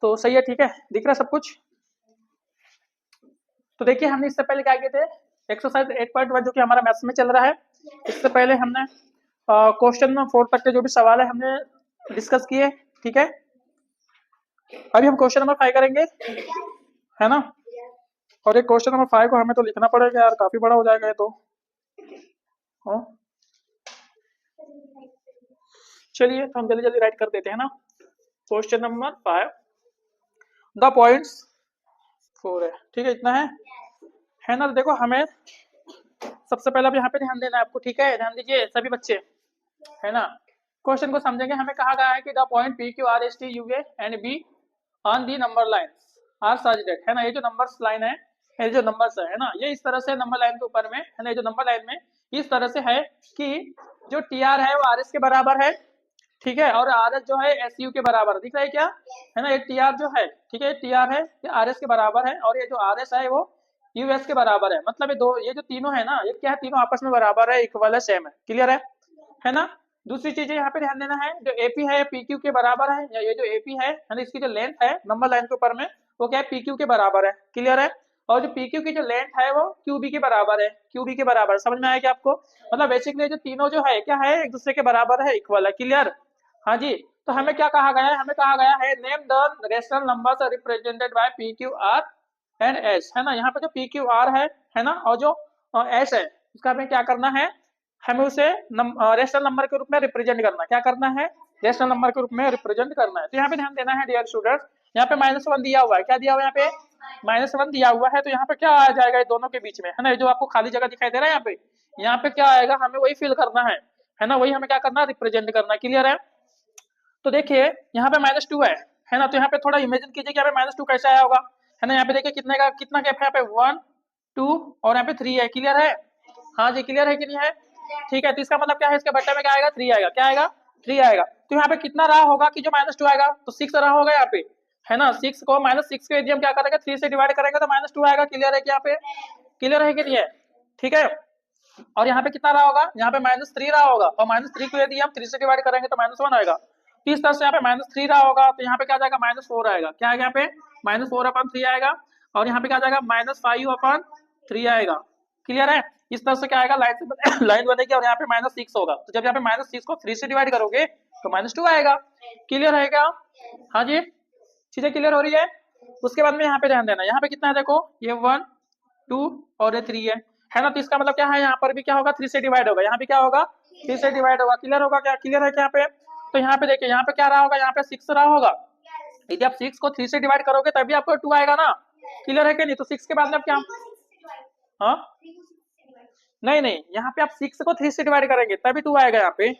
तो सही है, ठीक है, दिख रहा है सब कुछ। तो देखिए हमने इससे पहले क्या किए थे, एक्सरसाइज 8.1 जो कि हमारा मैथ्स में चल रहा है, इससे पहले हमने क्वेश्चन 4 तक के जो भी सवाल है हमने डिस्कस किए, ठीक है। अभी हम क्वेश्चन नंबर 5 करेंगे, है ना। और ये क्वेश्चन नंबर 5 को हमें तो लिखना पड़ेगा यार, काफी बड़ा हो जाएगा ये तो। हाँ चलिए तो हम जल्दी जल्दी राइट कर देते हैं ना। क्वेश्चन नंबर 5 द पॉइंट्स 4 है, ठीक है, इतना है ना। तो देखो हमें सबसे पहले अब यहाँ पे ध्यान देना है आपको, ठीक है, ध्यान दीजिए सभी बच्चे, है ना। क्वेश्चन को समझेंगे, हमें कहा गया है कि the point P Q R S T U A and B on the number line are such that, है ना। ये जो नंबर्स लाइन है, ये जो नंबर्स है ना, ये इस तरह से नंबर लाइन के ऊपर में, है ना, ये जो नंबर लाइन में इस तरह से है कि जो टी आर है वो आर एस के बराबर है, ठीक है, और आर एस जो है एस यू के बराबर, दिख रहा है क्या, है ना। ये टी आर जो है, ठीक है, टी आर है, ये आर एस के बराबर है, और ये जो आर एस है वो यू एस के बराबर है। मतलब ये जो तीनों है ना, ये क्या है, तीनों आपस में बराबर है, इक्वल है, सेम है, क्लियर है ना। दूसरी चीज यहाँ पे ध्यान देना है, जो एपी है पी क्यू के बराबर है, या ये जो एपी है ना, इसकी जो लेंथ है नंबर लाइन के ऊपर में, वो क्या है, पी क्यू के बराबर है, क्लियर है। और जो पी क्यू की जो लेंथ है वो क्यू बी के बराबर है, क्यू बी के बराबर, समझ में आया क्या आपको। मतलब बेसिकली जो तीनों जो है क्या है, एक दूसरे के बराबर है, इक्वल है, क्लियर। हाँ जी। तो हमें क्या कहा गया है, हमें कहा गया है name the rational numbers represented by P Q are and S, है ना। यहाँ पे जो पी क्यू आर है ना, और जो एस है, उसका हमें क्या करना है, हमें उसे रेशनल नंबर के रूप में रिप्रेजेंट करना, क्या करना है, रेशनल नंबर के रूप में रिप्रेजेंट करना है। तो यहाँ पे ध्यान देना है डियर स्टूडेंट्स, यहाँ पे -1 दिया हुआ है, क्या दिया हुआ है, यहाँ पे -1 दिया हुआ है। तो यहाँ पे क्या आ जाएगा दोनों के बीच में, है ना, जो आपको खाली जगह दिखाई दे रहा है यहाँ पे क्या आएगा, हमें वही फिल करना है ना, वही हमें क्या करना है, रिप्रेजेंट करना, क्लियर है। तो देखिए यहाँ पे -2 है ना। तो यहाँ पे थोड़ा इमेजिन कीजिए कि यहाँ पे -2 कैसे आया होगा, है ना। यहाँ पे देखिए कितने का कितना गैप है, यहाँ पे 1 2 और यहाँ पे 3 है, क्लियर है। हाँ जी, क्लियर है कि नहीं है, ठीक है। तो इसका मतलब क्या है, इसके बट्टे में क्या आएगा, 3 आएगा, क्या आएगा, 3 आएगा। तो यहाँ पे कितना रहा होगा कि जो -2 आएगा, तो 6 रहा होगा यहाँ पे, है ना। 6 को -6 के यदि हम क्या करेंगे, 3 से डिवाइड करेंगे तो -2 आएगा, क्लियर है कि यहाँ पे, क्लियर है कि नहीं है, ठीक है। और यहाँ पे कितना रहा होगा, यहाँ पे -3 रहा होगा, और -3 को यदि हम 3 से डिवाइड करेंगे तो -1 आएगा। तो इस तरह से यहाँ पे -3 रहा होगा, तो यहाँ पे क्या आ जाएगा, -4 आएगा, क्या आएगा, यहाँ पे -4/3 आएगा। और यहाँ पे क्या आ जाएगा, -5/3 आएगा, क्लियर है। इस तरह से क्या आएगा, लाइन से लाइन बनेगी, और यहाँ पे -6 होगा। तो जब यहाँ पे -6 को 3 से डिवाइड करोगे तो -2 आएगा, क्लियर है क्या। हाँ जी, चीजें क्लियर हो रही है। उसके बाद में यहाँ पे ध्यान देना, यहाँ पे कितना है, देखो ये 1 2 और ये 3 है ना। तो इसका मतलब क्या है, यहाँ पर भी क्या होगा, 3 से डिवाइड होगा, यहाँ भी क्या होगा, 3 से डिवाइड होगा, क्लियर होगा क्या, क्लियर है क्या यहाँ पे। तो यहाँ पे देखिए, यहाँ पे क्या रहा होगा, यहाँ पे 6 रहा होगा। यदि आप 6 को 3 से डिवाइड करोगे तभी आपको 2 आएगा ना, क्लियर है क्या नहीं। तो 6 के बाद में आप क्या, हाँ नहीं नहीं, यहाँ पे आप 6 को 3 से डिवाइड करेंगे तभी 2 आएगा यहाँ पे,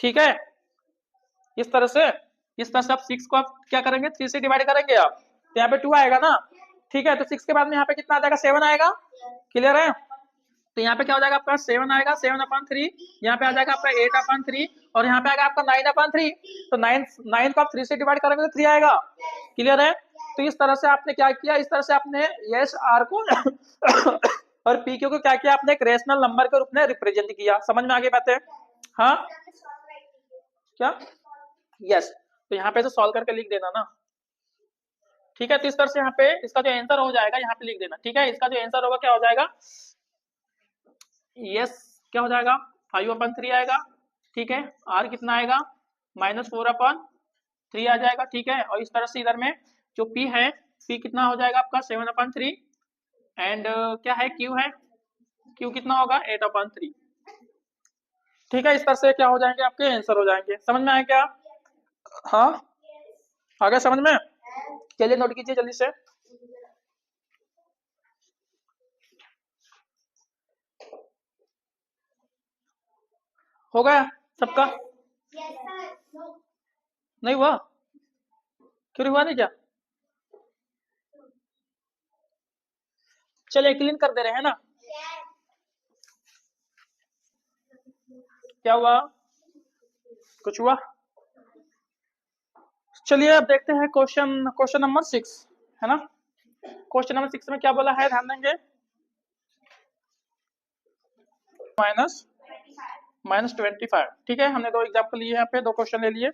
ठीक है। इस तरह से आप 6 को आप क्या करेंगे, 3 से डिवाइड करेंगे आप, तो यहाँ पे 2 आएगा ना, ठीक है। तो 6 के बाद में यहाँ पे कितना आ जाएगा, 7 आएगा, क्लियर है। तो यहाँ पे क्या हो जाएगा आपका, 7 आएगा, 7/3, यहाँ पे आ जाएगा आपका 8/3, और यहाँ पे आएगा आपका 9/3। तो 9 को आप 3 से डिवाइड करेंगे तो 3 आएगा, क्लियर है। तो इस तरह से आपने क्या किया, इस तरह से आपने यस आर को और पी क्यू को क्या किया, आपने एक रेशनल नंबर के रूप में रिप्रेजेंट किया, समझ में आगे बातें, हाँ क्या, यस। तो यहाँ पे तो सॉल्व करके लिख देना ना, ठीक है। तो इस तरह से यहाँ पे इसका जो आंसर हो जाएगा यहाँ पे लिख देना, ठीक है। इसका जो आंसर होगा क्या हो जाएगा, यस क्या हो जाएगा, 5/3 आएगा, ठीक है। आर कितना आएगा, -4/3 आ जाएगा, ठीक है। और इस तरह से इधर में जो पी है, पी कितना हो जाएगा आपका 7/3, एंड क्या है, क्यू है, क्यू कितना होगा 8/3, ठीक है। इस तरह से क्या हो जाएंगे, आपके आंसर हो जाएंगे, समझ में आया क्या, हाँ आ गया समझ में। चलिए नोट कीजिए जल्दी से, हो गया सबका, नहीं हुआ, क्यों हुआ नहीं क्या, चलिए क्लीन कर दे रहे हैं ना, क्या हुआ, कुछ हुआ। चलिए अब देखते हैं क्वेश्चन नंबर 6, है ना। क्वेश्चन नंबर 6 में क्या बोला है, ध्यान देंगे, -25, ठीक है। हमने 2 एग्जाम्पल लिए यहाँ पे, 2 क्वेश्चन ले लिए।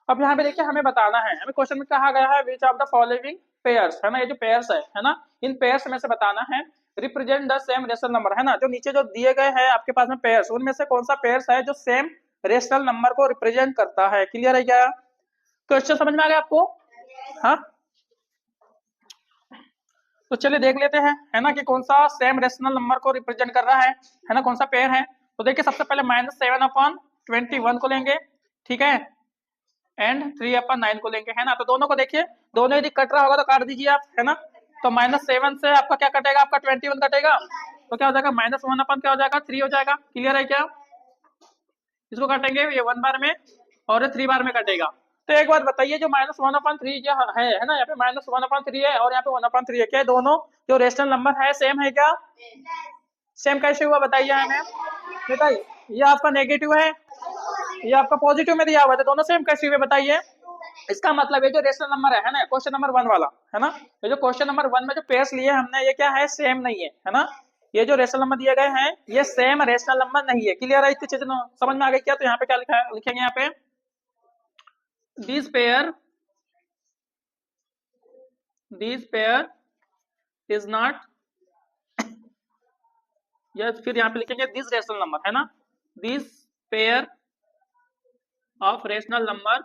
अब यहाँ पे देखिए हमें बताना है, हमें क्वेश्चन में कहा गया है which of the following pairs, है ना, ये जो पेयर्स है ना, इन पेयर्स में से बताना है represent the same rational number, है ना, जो नीचे जो दिए गए हैं आपके पास में पेयर्स, उनमें से कौन सा पेयर्स है जो सेम रेशनल नंबर को रिप्रेजेंट करता है। क्लियर है क्या? क्वेश्चन समझ में आ गया आपको? हाँ, तो चलिए देख लेते हैं, है ना, कि कौन सा सेम रेशनल नंबर को रिप्रेजेंट कर रहा है ना, कौन सा पेयर है। तो देखिए सबसे पहले -7/21 को लेंगे, ठीक है, एंड 3/9 को लेंगे, है ना। तो दोनों को देखिए, दोनों यदि कट रहा होगा तो काट दीजिए आप, है ना। तो -7 से आपका क्या कटेगा, आपका 21 कटेगा, तो क्या हो जाएगा, -1 क्या हो जाएगा, 3 हो जाएगा। क्लियर है क्या? इसको काटेंगे, ये 1 बार में और ये 3 बार में कटेगा। तो एक बात बताइए, जो -1/3 जो है ना, यहाँ पे -1/3 है और यहाँ पे 1/3 है, क्या दोनों जो रेशनल नंबर है सेम है क्या? सेम कैसे हुआ बताइए हमें, बताइए। ये आपका नेगेटिव है, ये आपका पॉजिटिव में दिया हुआ है, तो दोनों सेम कैसे हुए बताइए। इसका मतलब ये जो रेशनल नंबर है ना, क्वेश्चन नंबर 1 वाला, है ना, ये जो क्वेश्चन नंबर 1 में जो पेयर्स लिए हमने, ये क्या है, सेम नहीं है ना। ये जो रेशनल नंबर दिए गए हैं ये सेम रेशनल नंबर नहीं है। क्लियर है? इतनी चीजें समझ में आ गई क्या? तो यहाँ पे क्या लिखा है, लिखेंगे यहाँ पे दिस पेयर इज नॉट, या फिर यहाँ पे लिखेंगे दिस रेशनल नंबर, है ना, this pair of rational number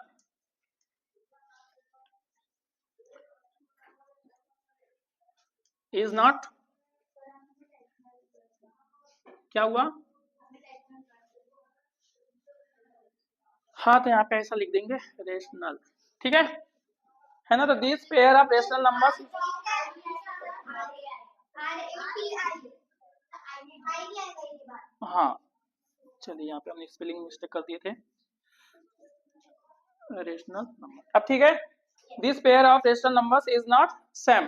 is not, क्या हुआ, हाँ, तो यहाँ पे ऐसा लिख देंगे रेशनल, ठीक है ना। तो this pair of rational numbers, हाँ, चलिए यहाँ पे हमने स्पेलिंग मिस्टेक कर दिए थे, रेशनल नंबर, अब ठीक है। This pair of rational numbers is not same.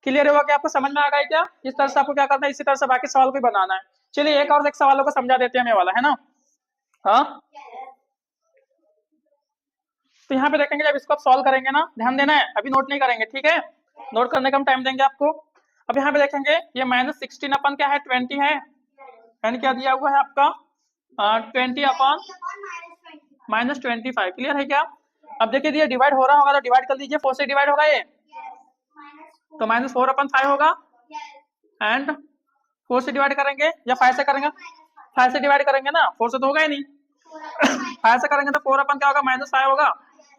Clear हुआ कि आपको समझ में आ गया क्या? इस तरह से आपको क्या करना है, इसी तरह से बाकी सवाल को बनाना है। चलिए एक और एक सवालों को समझा देते हैं हमें वाला, है ना। हाँ, तो यहाँ पे देखेंगे, जब इसको आप सॉल्व करेंगे ना, ध्यान देना है, अभी नोट नहीं करेंगे, ठीक है, नोट करने का हम टाइम देंगे आपको। अब यहाँ पे देखेंगे, ये -16 अपन क्या है, 20 है, एंड क्या दिया हुआ है आपका 20/-25। क्लियर है क्या? अब देखिए ये डिवाइड हो रहा होगा तो डिवाइड कर दीजिए, 4 से डिवाइड होगा ये, तो -4/5 होगा, एंड 4 से डिवाइड करेंगे या 5 से करेंगे, 5 से डिवाइड करेंगे ना, 4 से तो होगा ही नहीं 5 से करेंगे तो 4 क्या होगा, -5 होगा,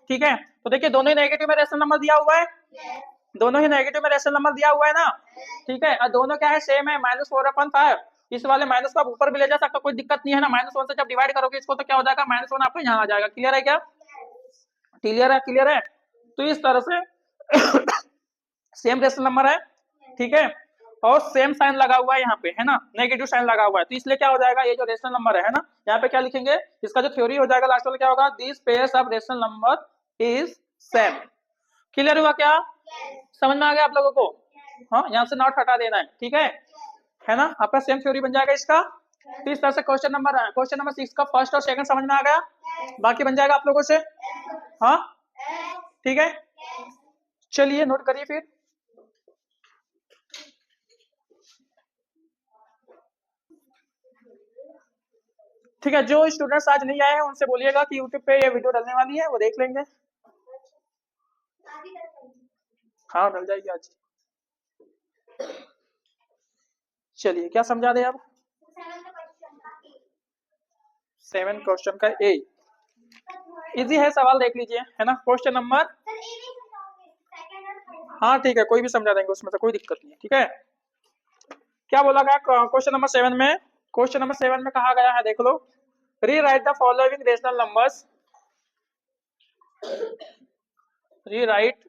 ठीक है। तो देखिए दोनों ही नेगेटिव में रेशनल नंबर दिया हुआ है, दोनों ही नेगेटिव में रेशनल नंबर दिया हुआ है ना, ठीक है, और दोनों क्या है, सेम है, -4/5। इस वाले माइनस को आप ऊपर भी ले जा सकते हो, कोई दिक्कत नहीं है ना। -1 से जब डिवाइड करोगे इसको तो क्या हो जाएगा, -1 आपको यहाँ आ जाएगा। क्लियर है क्या? क्लियर है, क्लियर है। तो इस तरह से सेम रेशनल नंबर है, ठीक है, और सेम साइन लगा हुआ है यहाँ पे, है ना, नेगेटिव साइन लगा हुआ है, तो इसलिए क्या हो जाएगा, ये जो रेशनल नंबर है ना, यहाँ पे क्या लिखेंगे, इसका जो थ्योरी हो जाएगा लास्ट वाला क्या होगा, this pairs of rational number is same. Clear हुआ क्या? समझ में आ गया आप लोगों को? हाँ, यहाँ से नॉट हटा देना है ना, आपका सेम थ्योरी बन जाएगा इसका। तो इस तरह से क्वेश्चन नंबर 6 का फर्स्ट और सेकंड समझ में आ गया, बाकी बन जाएगा आप लोगों से। हाँ, ठीक है, चलिए नोट करिए फिर। ठीक है, जो स्टूडेंट्स आज नहीं आए हैं उनसे बोलिएगा कि यूट्यूब पे ये वीडियो डलने वाली है, वो देख लेंगे। हाँ, डल जाएगी आज। चलिए क्या समझा दे अब, 7 क्वेश्चन का ए इजी है, सवाल देख लीजिए, है ना, क्वेश्चन नंबर, हाँ ठीक है, कोई भी समझा देंगे, उसमें से कोई दिक्कत नहीं है, ठीक है। क्या बोला गया क्वेश्चन नंबर 7 में, क्वेश्चन नंबर 7 में कहा गया है, देख लो, rewrite the following rational numbers, rewrite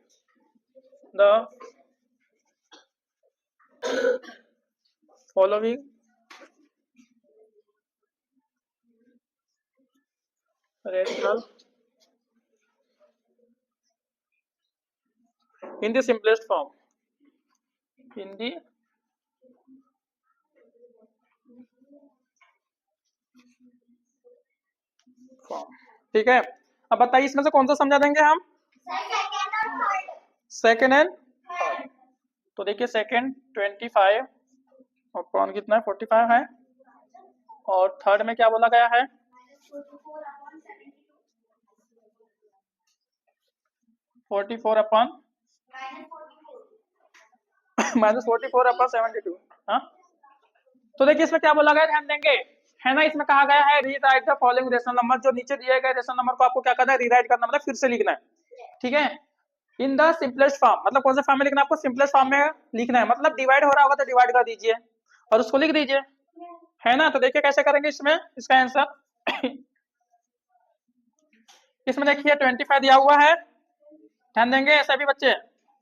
the following rational in the simplest form, in the form, ठीक है। अब बताइए इसमें से कौन सा समझा देंगे हम, सेकेंड एंड, तो देखिए सेकेंड 25 और कौन कितना है, 45 है, और थर्ड में क्या बोला गया है, 44 अपन -44/72। हाँ, तो देखिए इसमें क्या बोला गया, ध्यान देंगे, है ना। इसमें कहा गया है rewrite the following rational number, जो नीचे दिए गए रेशनल नंबर को आपको क्या करना है, रीराइट करना, मतलब फिर से लिखना है, ठीक है, इन द सिंपलेस्ट फॉर्म। मतलब कौन से फॉर्म में लिखना है आपको, सिंपलेस्ट फॉर्म में लिखना है, मतलब डिवाइड हो रहा होगा तो डिवाइड कर दीजिए और उसको लिख दीजिए, है ना। तो देखिए कैसे करेंगे इसमें, इसका आंसर इसमें देखिए 25 दिया हुआ है, ध्यान देंगे सभी बच्चे,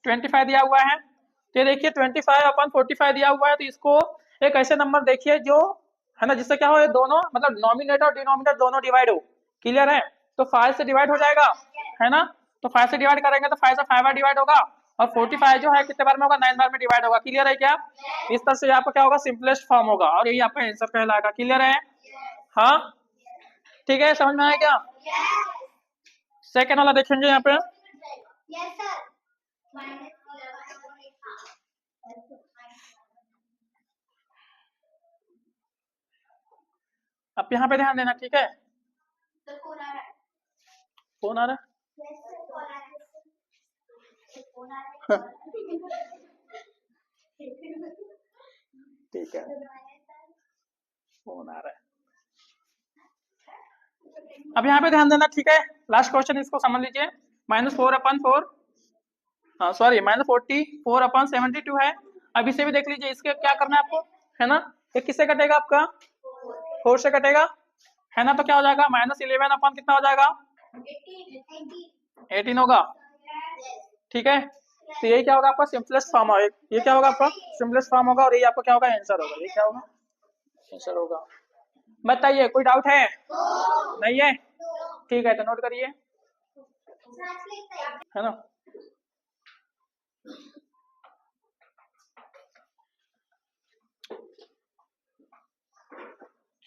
25 दिया हुआ है, तो ये देखिए 25/45 दिया हुआ है, तो इसको एक ऐसे नंबर देखिए जो, है ना, जिससे क्या हो, ये दोनों मतलब नॉमिनेटर और डिनोमिनेटर दोनों डिवाइड हो, क्लियर है। तो 5 से डिवाइड हो जाएगा, है ना, तो 5 से डिवाइड करेंगे तो 5 से 5 बार डिवाइड होगा, और 45 जो है कितने बार में होगा, 9 बार में डिवाइड होगा, क्लियर है क्या। इस तरह से यहाँ पर क्या होगा, सिंपलेस्ट फॉर्म होगा, और यही आपका आंसर कहलाएगा, क्लियर है। हाँ ठीक है, समझ में आया क्या। सेकेंड वाला देखेंगे यहाँ पे, अब यहाँ पे ध्यान देना, ठीक है। फोन आ रहा है ठीक है, फोन आ रहा है। अब यहाँ पे ध्यान देना, ठीक है, लास्ट क्वेश्चन इसको समझ लीजिए, -4/4, हाँ सॉरी -44/72 है। अब इसे भी देख लीजिए, इसके क्या करना है आपको, है ना, ये किससे कटेगा आपका, 4 से कटेगा, है ना, तो क्या हो जाएगा, -11 अपन कितना हो जाएगा, 18 होगा, ठीक है। तो यही क्या होगा आपका सिंपलेस्ट फॉर्म होगा, ये क्या होगा आपका सिंपलेस्ट फॉर्म होगा, और यही आपका क्या होगा, आंसर होगा, ये क्या होगा, आंसर होगा। बताइए कोई डाउट है, नहीं है, ठीक है, तो नोट करिए, है ना।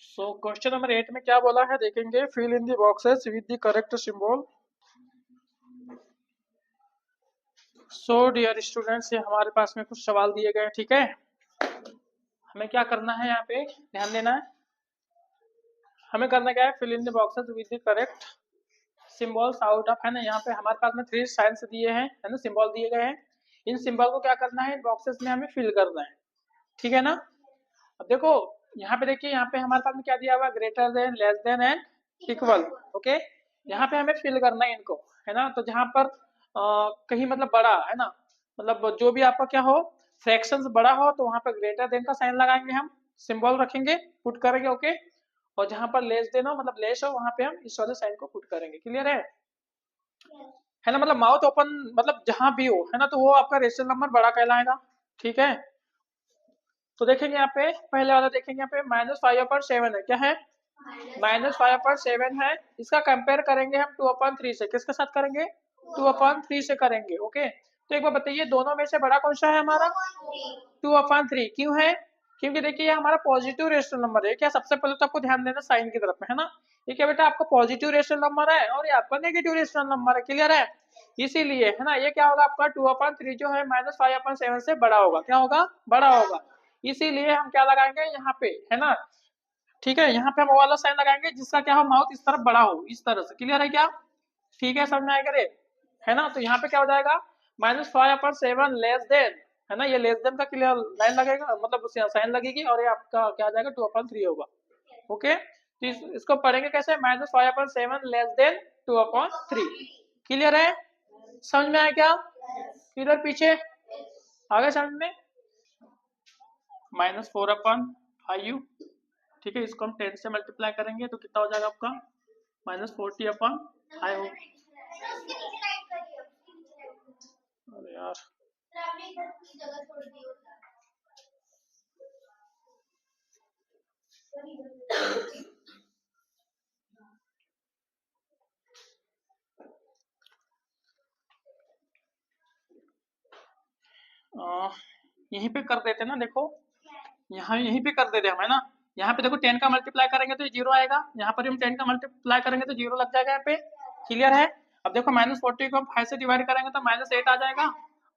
सो क्वेश्चन नंबर 8 में क्या बोला है देखेंगे, fill in the boxes with the correct symbol. So dear students, ये हमारे पास में कुछ सवाल दिए गए हैं, ठीक है। हमें क्या करना है, यहाँ पे ध्यान देना है, हमें करना क्या है, fill in the boxes with the correct symbols out of, है ना, यहाँ पे हमारे पास में 3 साइंस दिए हैं, है ना, सिंबल दिए गए हैं, इन सिंबल को क्या करना है, बॉक्सेस में हमें फिल करना है, ठीक है ना। अब देखो यहाँ पे देखिए, यहाँ पे हमारे पास में क्या दिया हुआ, greater than, less than and equal, okay. यहाँ पे हमें फिल करना है इनको, है ना, तो जहाँ पर कहीं मतलब बड़ा, है ना, मतलब जो भी आपका क्या हो, फ्रैक्शंस बड़ा हो, तो वहां पर ग्रेटर देन का साइन लगाएंगे, हम सिंबल रखेंगे, पुट करेंगे, ओके। और जहां पर लेस देन हो, मतलब लेस हो, वहां पे हम इस वाले साइन को पुट करेंगे, क्लियर है ना, मतलब माउथ ओपन, मतलब जहां भी हो, है ना, तो वो आपका रेशनल नंबर बड़ा कहलाएगा, ठीक है। तो देखेंगे यहाँ पे, पहले वाला देखेंगे, यहाँ पे -5/7 है, क्या है, -5/7 है, इसका कंपेयर करेंगे हम 2/3 से, किसके साथ करेंगे, 2/3 से करेंगे, ओके। तो एक बार बताइए, दोनों में से बड़ा कौन सा है हमारा, 2/3, क्यों है, क्योंकि देखिए ये हमारा पॉजिटिव रेशनल नंबर है, क्या सबसे पहले तो आपको ध्यान देना साइन की तरफ में, है ना, ये क्या बेटा आपका पॉजिटिव रेशनल नंबर है, और ये आपका नेगेटिव रेशनल नंबर है, क्लियर है। इसीलिए, है ना, ये क्या होगा आपका 2/3 जो है -5/7 से बड़ा होगा, क्या होगा, बड़ा होगा, इसीलिए हम क्या लगाएंगे यहाँ पे, है ना, ठीक है, यहाँ पे हम वो वाला साइन लगाएंगे जिसका क्या हो, माउथ इस तरफ बड़ा हो, इस तरह से, क्लियर है क्या, ठीक है, समझ में आएगा रे, है ना। तो यहाँ पे क्या हो जाएगा, -5/7 लेस देन, है ना, ये लेस देन का क्लियर लाइन लगेगा, मतलब साइन लगेगी, और ये आपका क्या आ जाएगा, 2/3 होगा, ओके। तो इसको पढ़ेंगे कैसे, -5/7 लेस देन 2/3, क्लियर है, समझ में आया क्या, इधर पीछे आगे समझ में, -4/5, ठीक है, इसको हम 10 से मल्टीप्लाई करेंगे तो कितना हो जाएगा आपका, -40/5 हो, अरे यार, यहीं पे कर देते ना, देखो यहाँ यहीं पे कर देते हम, है ना, यहाँ पे देखो 10 का मल्टीप्लाई करेंगे तो 0 आएगा, यहाँ पर हम 10 का मल्टीप्लाई करेंगे तो 0 लग जाएगा यहाँ पे, क्लियर है। अब देखो -40 को हम 5 से डिवाइड करेंगे तो -8 आ जाएगा,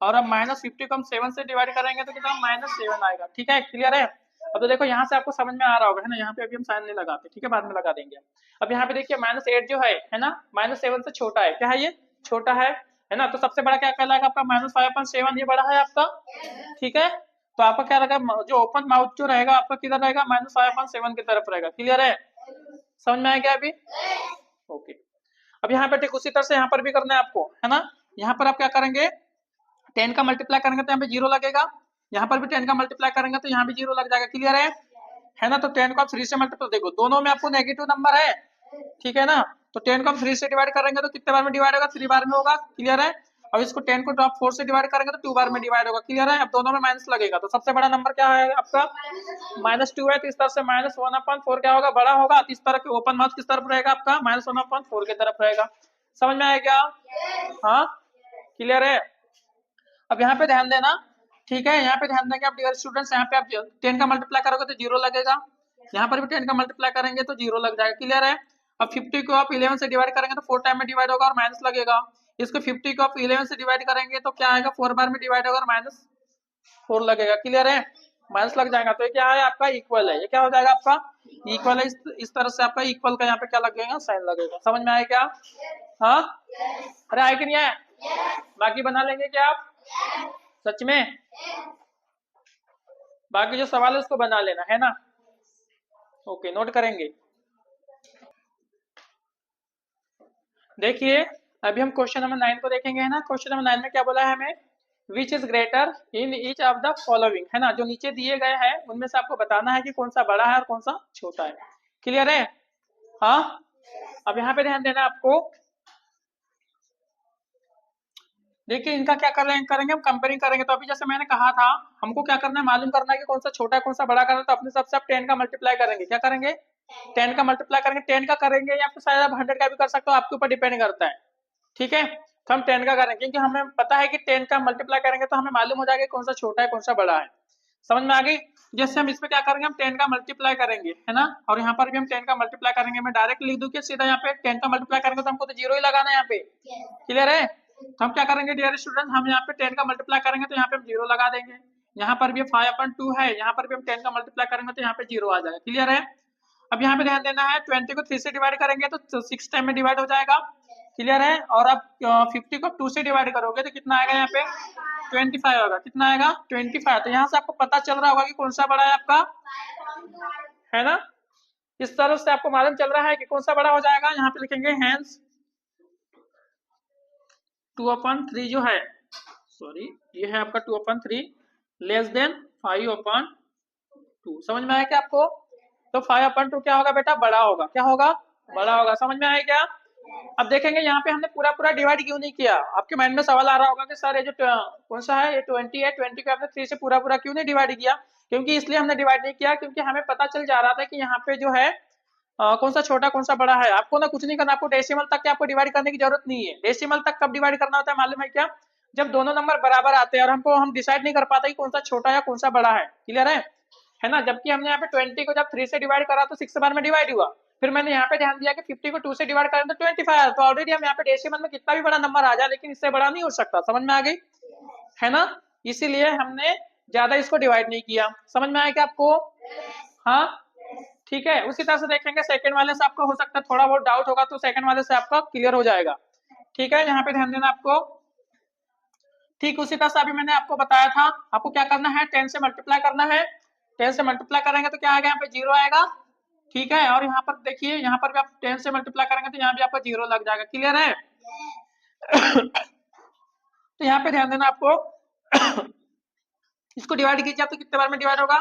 और अब -50 को हम 7 से डिवाइड करेंगे तो कितना, -7 आएगा, ठीक है, क्लियर है। अब तो देखो यहाँ से आपको समझ में आ रहा होगा, है ना, यहाँ पे अभी हम साइन नहीं लगाते, ठीक है, बाद में लगा देंगे। अब यहाँ पे देखिए -8 जो है ना, -7 से छोटा है, क्या है ये, छोटा है, है ना। तो सबसे बड़ा क्या कहलाएगा आपका -5/7, ये बड़ा है आपका, ठीक है। तो आपका क्या रहेगा, जो ओपन माउथ जो रहेगा आपका किधर रहेगा, -5/7 की तरफ रहेगा। क्लियर है, समझ में आया क्या अभी? ओके। अब यहाँ पे ठीक उसी तरह से यहाँ पर भी करना है आपको, है ना। यहाँ पर आप क्या करेंगे, 10 का मल्टीप्लाई करेंगे तो यहाँ पे 0 लगेगा, यहाँ पर भी 10 का मल्टीप्लाई करेंगे तो यहाँ भी 0 लग जाएगा। क्लियर है ना। तो 10 को आप 3 से मल्टीप्लाई, देखो दोनों में आपको नेगेटिव नंबर है, ठीक है ना। तो 10 को हम 3 से डिवाइड करेंगे तो कितने बार में डिवाइड होगा, 3 बार में होगा। क्लियर है। और इसको 10 को आप 4 से डिवाइड करेंगे तो 2 बार में डिवाइड होगा। क्लियर है। अब दोनों में माइनस लगेगा तो सबसे बड़ा नंबर क्या है आपका, -2 है। तो इस तरह से -1/4 क्या होगा, बड़ा होगा। तो इस तरह के ओपन माउथ किस तरफ रहेगा आपका, -1/4 की तरफ रहेगा। समझ में आया क्या? हाँ, क्लियर है। अब यहाँ पे ध्यान देना, ठीक है। यहाँ पे ध्यान देंगे आप डियर स्टूडेंट्स, यहाँ पे आप 10 का मल्टीप्लाई करोगे तो 0 लगेगा, यहाँ पर भी 10 का मल्टीप्लाई करेंगे तो 0 लग जाएगा। क्लियर है। अब 50 को आप 11 से डिवाइड करेंगे तो 4 टाइम में डिवाइड होगा और माइनस लगेगा। इसको 50 को आप 11 से डिवाइड करेंगे तो क्या आएगा, 4 बार में डिवाइड होगा और -4 लगेगा। क्लियर है, माइनस लग जाएगा। तो ये क्या है आपका, इक्वल है। ये क्या हो जाएगा आपका, इक्वल है। इस तरह से आपका इक्वल का यहाँ पे क्या लगेगा, साइन लगेगा। समझ में आया क्या? हाँ, अरे आए कि नहीं आया? बाकी बना लेंगे क्या आप, सच में? बाकी जो सवाल है उसको बना लेना, है ना। ओके, नोट करेंगे। देखिए अभी हम क्वेश्चन नंबर 9 को देखेंगे, है ना। क्वेश्चन नंबर 9 में क्या बोला है हमें, which is greater in each of the following, है ना। जो नीचे दिए गए हैं उनमें से आपको बताना है कि कौन सा बड़ा है और कौन सा छोटा है। क्लियर है। हाँ, अब यहाँ पे ध्यान देना आपको। देखिए इनका क्या करेंगे हम, कंपेयरिंग करेंगे। तो अभी जैसे मैंने कहा था, हमको क्या करना है, मालूम करना है कि कौन सा छोटा है कौन सा बड़ा करना है। तो अपने सबसे आप 10 का मल्टीप्लाई करेंगे। क्या करेंगे, 10 का मल्टीप्लाई करेंगे। 10 का करेंगे या फिर शायद आप 100 का भी कर सकते हो, आपके ऊपर डिपेंड करता है, ठीक है। तो हम 10 का करेंगे क्योंकि हमें पता है कि 10 का मल्टीप्लाई करेंगे तो हमें मालूम हो जाएगा कौन सा छोटा है कौन सा बड़ा है। समझ में आ गई। जैसे हम इसमें क्या करेंगे, हम 10 का मल्टीप्लाई करेंगे, है ना। और यहाँ पर भी हम 10 का मल्टीप्लाई करेंगे। मैं डायरेक्ट लिख दूं कि सीधा यहाँ पे 10 का मल्टीप्लाई करेंगे तो हमको तो 0 ही लगाना है यहाँ पे। क्लियर है। तो हम क्या करेंगे डियर स्टूडेंट, हम यहाँ पे 10 का मल्टीप्लाई करेंगे तो यहाँ पे हम 0 लगा देंगे। यहाँ पर भी 5/2 है, यहाँ पर भी हम 10 का मल्टीप्लाई करेंगे तो यहाँ पे 0 आ जाएगा। क्लियर है। अब यहाँ पे ध्यान देना है, 20 को 3 से डिवाइड करेंगे तो 6 टाइम में डिवाइड हो जाएगा। क्लियर है। और अब 50 को 2 से डिवाइड करोगे तो कितना आएगा, यहाँ पे 25 होगा। कितना आएगा, 25। तो यहाँ से आपको पता चल रहा होगा कि कौन सा बड़ा है आपका, है ना। इस तरह से आपको मालूम चल रहा है कि कौन सा बड़ा हो जाएगा। यहाँ पे लिखेंगे हैंस 2/3 जो है, सॉरी ये है आपका 2/3 लेस देन 5/2। समझ में आया क्या आपको? तो 5/2 क्या होगा बेटा, बड़ा होगा। क्या होगा, बड़ा होगा। समझ में आया क्या? अब देखेंगे यहाँ पे हमने पूरा पूरा डिवाइड क्यों नहीं किया। आपके माइंड में सवाल आ रहा होगा कि सर ये जो कौन सा है, ये 20 है, 20 को आपने 3 से पूरा पूरा क्यों नहीं डिवाइड किया। क्योंकि इसलिए हमने डिवाइड नहीं किया क्योंकि हमें पता चल जा रहा था कि यहाँ पे जो है कौन सा छोटा कौन सा बड़ा है। आपको ना कुछ नहीं करना, आपको डेसिमल तक के आपको डिवाइड करने की जरूरत नहीं है। डेसिमल तक कब डिवाइड करना होता है मालूम है क्या, जब दोनों नंबर बराबर आते हैं और हम डिसाइड नहीं कर पाते कि कौन सा छोटा या कौन सा बड़ा है। क्लियर है ना। जबकि हमने यहाँ पे 20 को जब 3 से डिवाइड करा तो 6 बार में डिवाइड हुआ। फिर मैंने यहाँ पे ध्यान दिया कि 50 को 2 से डिवाइड करें तो 25। तो ऑलरेडी हम यहाँ पे डेसिमल में कितना भी बड़ा नंबर आ जाए लेकिन इससे बड़ा नहीं हो सकता। समझ में आ गई, है ना। इसीलिए हमने ज्यादा इसको डिवाइड नहीं किया। समझ में आया क्या आपको? हाँ, ठीक है। उसी तरह से देखेंगे सेकंड वाले से आपको हो सकता है थोड़ा बहुत डाउट होगा तो सेकंड वाले से आपका क्लियर हो जाएगा। ठीक है, यहाँ पे ध्यान देना आपको। ठीक उसी तरह से अभी मैंने आपको बताया था, आपको क्या करना है, 10 से मल्टीप्लाई करना है। 10 से मल्टीप्लाई करेंगे तो क्या आएगा, यहाँ पे 0 आएगा। ठीक है। और यहाँ पर देखिए, यहाँ पर भी आप 10 से मल्टीप्लाई करेंगे तो यहाँ भी आपका 0 लग जाएगा। क्लियर है। तो यहाँ पे ध्यान देना आपको। इसको डिवाइड कीजिए तो कितने बार में डिवाइड होगा,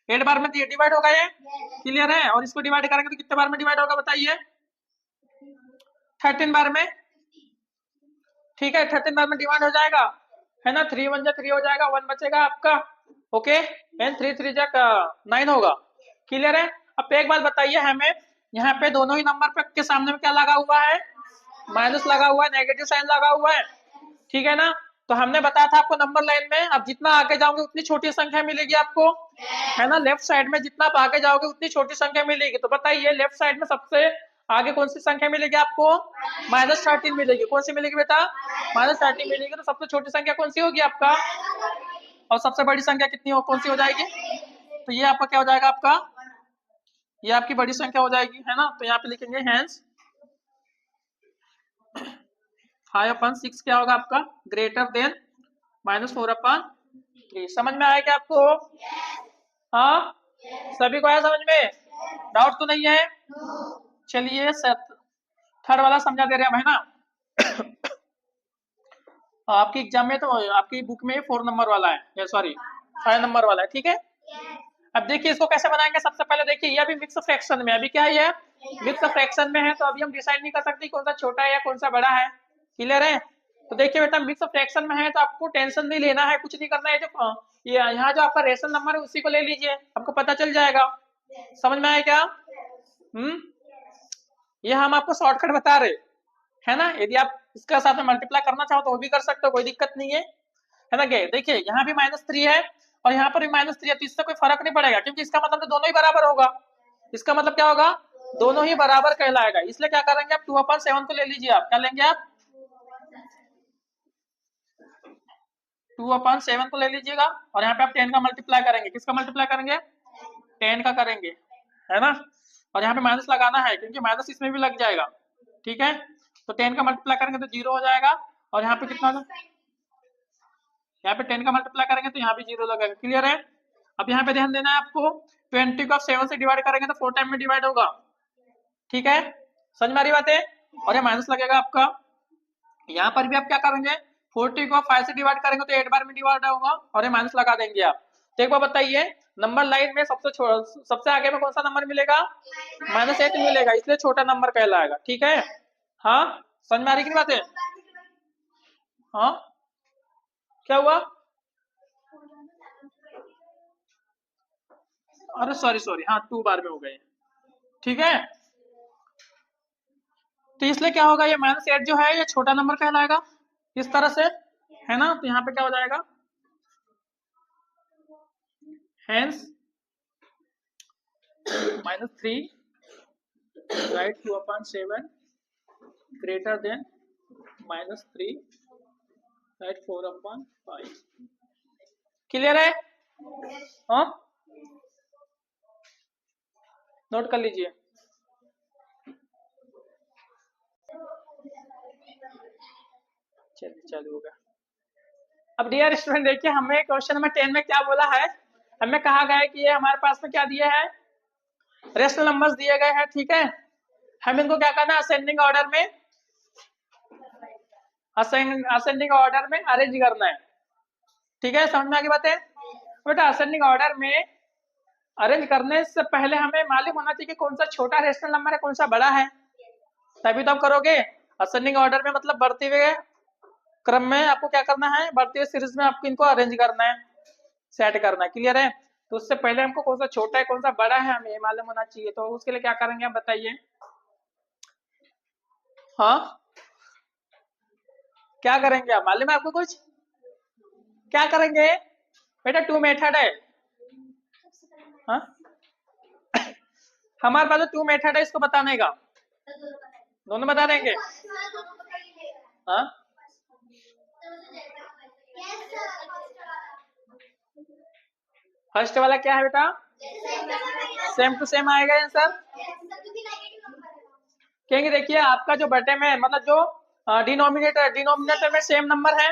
8 बार में डिवाइड होगा ये। क्लियर है। और इसको डिवाइड करेंगे तो कितने बार में डिवाइड होगा बताइए, 13 बार में। ठीक है, 13 बार में डिवाइड हो जाएगा, है ना। 3 1 3 हो जाएगा, 1 बचेगा आपका। ओके, एंड 3 3 9 होगा। क्लियर है। अब एक बात बताइए हमें, यहाँ पे दोनों ही नंबर पे के सामने में क्या लगा हुआ है, माइनस लगा हुआ है, नेगेटिव साइन लगा हुआ है। ठीक है ना। तो हमने बताया था आपको नंबर लाइन में अब जितना आगे जाओगे उतनी छोटी संख्या मिलेगी आपको, है ना। लेफ्ट साइड में जितना आप आगे जाओगे उतनी छोटी संख्या मिलेगी। तो बताइए लेफ्ट साइड में सबसे आगे कौन सी संख्या मिलेगी आपको, -13 मिलेगी। कौन सी मिलेगी बेटा, -13 मिलेगी। तो सबसे छोटी संख्या कौन सी होगी आपका, और सबसे बड़ी संख्या कितनी हो, कौन सी हो जाएगी। तो ये आपका क्या हो जाएगा, आपका ये आपकी बड़ी संख्या हो जाएगी, है ना। तो यहाँ पे लिखेंगे हैंस 5/6 क्या होगा आपका, ग्रेटर देन -4/3। समझ में आया क्या आपको? हाँ, सभी को आया समझ में? डाउट तो नहीं है? चलिए थर्ड वाला समझा दे रहे हैं, अब है ना? आपकी एग्जाम में तो आपकी बुक में 4 नंबर वाला है, या सॉरी 5 नंबर वाला है, ठीक है। अब देखिए इसको कैसे बनाएंगे। सबसे पहले देखिए ये अभी मिक्स फ्रैक्शन में, अभी क्या है, ये मिक्स फ्रैक्शन में है, तो अभी हम डिसाइड नहीं कर सकते कौन सा छोटा है या कौन सा बड़ा है। क्लियर है? तो देखिए बेटा मिक्स फ्रैक्शन में है तो आपको टेंशन नहीं लेना है, कुछ नहीं करना है। जो ये यहाँ जो आपका रेशनल नंबर है उसी को ले लीजिए, आपको पता चल जाएगा। समझ में आया क्या? ये हम आपको शॉर्टकट बता रहे है ना। यदि आप इसका साथ में मल्टीप्लाई करना चाहो तो वो भी कर सकते हो, कोई दिक्कत नहीं है ना। देखिए यहाँ भी -3 है और यहाँ पर भी -3 है, तो इससे कोई फर्क नहीं पड़ेगा, क्योंकि इसका मतलब तो दोनों ही बराबर होगा। इसका मतलब क्या होगा, दोनों ही बराबर कहलाएगा। इसलिए क्या करेंगे आप 2/7 को ले लीजिए। आप क्या लेंगे, आप 2/7 को ले लीजिएगा और यहाँ पे आप 10 का मल्टीप्लाई करेंगे। किसका मल्टीप्लाई करेंगे, 10 का करेंगे, है ना। और यहाँ पे माइनस लगाना है क्योंकि माइनस इसमें भी लग जाएगा, ठीक है। तो 10 का मल्टीप्लाई करेंगे तो 0 हो जाएगा और यहाँ पे कितना होगा, यहाँ पे 10 का मल्टीप्लाई करेंगे तो यहाँ भी 0 लगेगा। क्लियर है? अब यहाँ पे ध्यान देना है आपको, 20 को आप 7 से डिवाइड करेंगे तो 4 टाइम में डिवाइड होगा, ठीक है। समझ में आ रही बात है? और ये माइनस लगेगा आपका। यहाँ पर भी आप क्या करेंगे, 40 को 5 से डिवाइड करेंगे तो 8 बार में डिवाइड होगा और ये माइनस लगा देंगे आप। तो एक बार बताइए, नंबर लाइन में सबसे आगे में कौन सा नंबर मिलेगा, -8 मिलेगा, इसलिए छोटा नंबर कहलाएगा, ठीक है। हाँ, समझ में आ रही की बात है? हाँ, क्या हुआ? अरे सॉरी सॉरी, हाँ 2 बार में हो गए, ठीक है। तो इसलिए क्या होगा, ये -8 जो है ये छोटा नंबर कहलाएगा इस तरह से, है ना। तो यहाँ पे क्या हो जाएगा, hence -3 right 2/7 greater than -3 right 4/5। Clear है? हाँ, नोट कर लीजिए। चलिए चालू होगा। अब डियर स्टूडेंट देखिए, हमें क्वेश्चन नंबर 10 में क्या बोला है, हमें कहा गया है कि ये हमारे पास में क्या दिया है, रेशनल नंबर्स दिए गए हैं, ठीक है। हम इनको क्या करना है, असेंडिंग ऑर्डर में, असेंडिंग ऑर्डर में अरेंज करना है, ठीक है। समझ में आ गई बात है बेटा? असेंडिंग ऑर्डर में अरेंज करने से पहले हमें मालूम होना चाहिए कि कौन सा छोटा रेशनल नंबर है, कौन सा बड़ा है, तभी तो आप करोगे। असेंडिंग ऑर्डर में मतलब बढ़ते हुए क्रम में आपको क्या करना है, बढ़ती हुई सीरीज में आपको इनको अरेंज करना है, सेट करना है। क्लियर है? तो उससे पहले हमको कौन सा छोटा है कौन सा बड़ा है हमें मालूम होना चाहिए, तो उसके लिए क्या करेंगे आप बताइए। हाँ, क्या करेंगे आप, मालूम है आपको कुछ, क्या करेंगे बेटा? 2 मेथड है। हाँ, हमारे पास 2 मेथड है इसको बताने का, दोनों बता देंगे। हाँ, फर्स्ट वाला क्या है बेटा, सेम टू सेम आएगा आंसर। क्योंकि देखिए आपका जो बटे में मतलब जो डिनोमिनेटर में सेम नंबर है,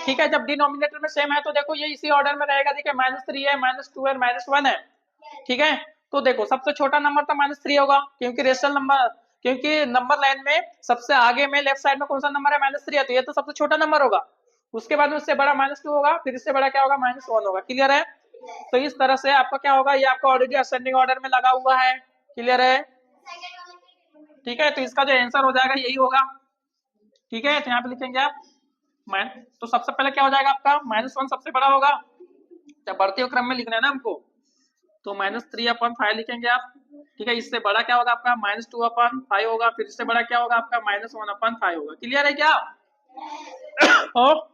ठीक है। जब डिनोमिनेटर में सेम है तो देखो ये इसी ऑर्डर में रहेगा। देखिए -3 है, -2 है, -1 है, ठीक है। तो देखो सबसे छोटा नंबर तो -3 होगा, क्योंकि रेशनल नंबर, क्योंकि नंबर लाइन में सबसे आगे में लेफ्ट साइड में कौन सा नंबर है, -3 है, तो ये तो सबसे छोटा नंबर होगा। उसके बाद में उससे बड़ा -2 होगा, फिर इससे बड़ा क्या होगा, -1 होगा। क्लियर है? तो इस तरह से आपका क्या होगा, ये आपका ऑलरेडी असेंडिंग ऑर्डर में लगा हुआ है। क्लियर है? ठीक है, तो इसका जो आंसर हो जाएगा यही होगा, ठीक है। तो यहाँ पे लिखेंगे आप तो सबसे पहले क्या हो जाएगा आपका, -1 सबसे बड़ा होगा, जब बढ़ते हुए क्रम में लिखना है ना हमको, तो -3/5 लिखेंगे आप, ठीक है। इससे बड़ा क्या होगा आपका, -2/5 होगा, फिर इससे बड़ा क्या होगा आपका, -1/5 होगा। क्लियर है क्या? और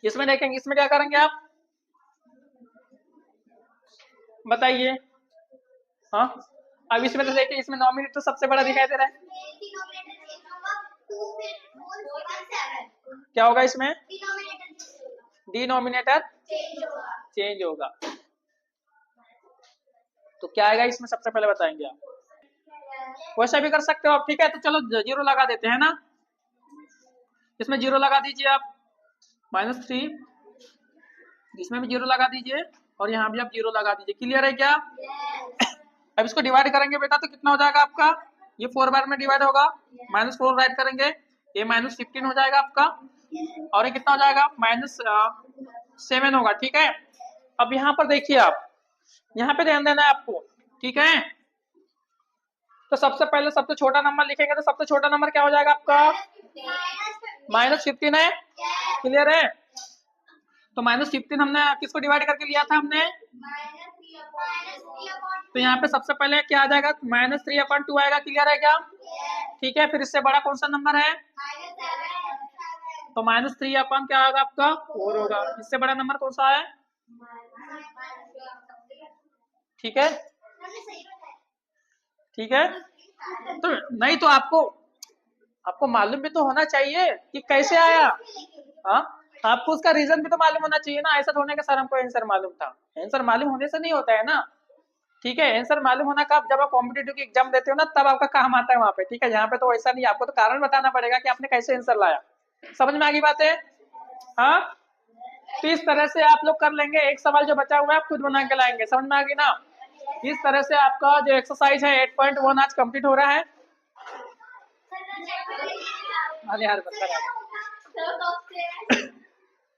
इसमें देखेंगे, इसमें क्या करेंगे आप बताइए। हाँ, अब इसमें तो देखिए, इसमें नॉमिनेटर तो सबसे बड़ा दिखाई दे रहा है, क्या होगा इसमें, डिनोमिनेटर चेंज होगा। तो क्या आएगा इसमें सबसे पहले बताएंगे आप, वैसा भी कर सकते हो आप, ठीक है। तो चलो 0 लगा देते हैं ना, इसमें 0 लगा दीजिए आप, -3, इसमें भी 0 लगा दीजिए और यहाँ भी आप 0 लगा दीजिए। क्लियर है क्या? अब इसको डिवाइड करेंगे बेटा तो कितना हो जाएगा आपका, ये 4 बार में डिवाइड होगा, -4 राइट करेंगे, ये -15 हो जाएगा आपका, और ये कितना हो जाएगा, -7 होगा। ठीक है, अब यहाँ पर देखिए आप, यहाँ पे ध्यान देना है आपको। ठीक है, तो सबसे पहले सबसे छोटा नंबर लिखेंगे तो सबसे छोटा नंबर क्या हो जाएगा आपका, -15 है। क्लियर है, तो -15 हमने किसको डिवाइड करके लिया था हमने, तो यहाँ पे सबसे पहले क्या आ जाएगा, -3/2 आएगा। क्लियर है क्या? ठीक है, फिर इससे बड़ा कौन सा नंबर है, तो -3 क्या होगा आपका, 4 होगा। इससे बड़ा नंबर कौन सा है? ठीक है, ठीक है, तो नहीं तो आपको मालूम भी तो होना चाहिए कि कैसे आया। हाँ, आपको उसका रीजन भी तो मालूम होना चाहिए ना, ऐसा थोड़े कि सर हमको आंसर मालूम था। आंसर मालूम होने से नहीं होता है ना। ठीक है, आंसर मालूम होना कब, जब आप कॉम्पिटिटिव की एग्जाम देते हो ना, तब आपका काम आता है वहां पे। ठीक है, यहाँ पे तो ऐसा नहीं, आपको तो कारण बताना पड़ेगा कि आपने कैसे आंसर लाया। समझ में आ गई बात है? हाँ, तो इस तरह से आप लोग कर लेंगे। एक सवाल जो बचा हुआ है आप खुद बना के लाएंगे। समझ में आ गई ना? इस तरह से आपका जो एक्सरसाइज है 8.1 आज कंप्लीट हो रहा है। अरे यार तो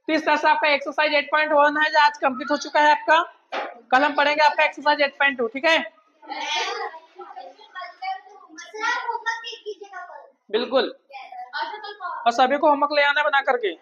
इस तरह से आपका एक्सरसाइज 8.1 है जो आज कंप्लीट हो चुका है आपका। कल हम पढ़ेंगे आपका एक्सरसाइज 8.2। ठीक है, बिल्कुल, और सभी को होमवर्क ले आना बना करके।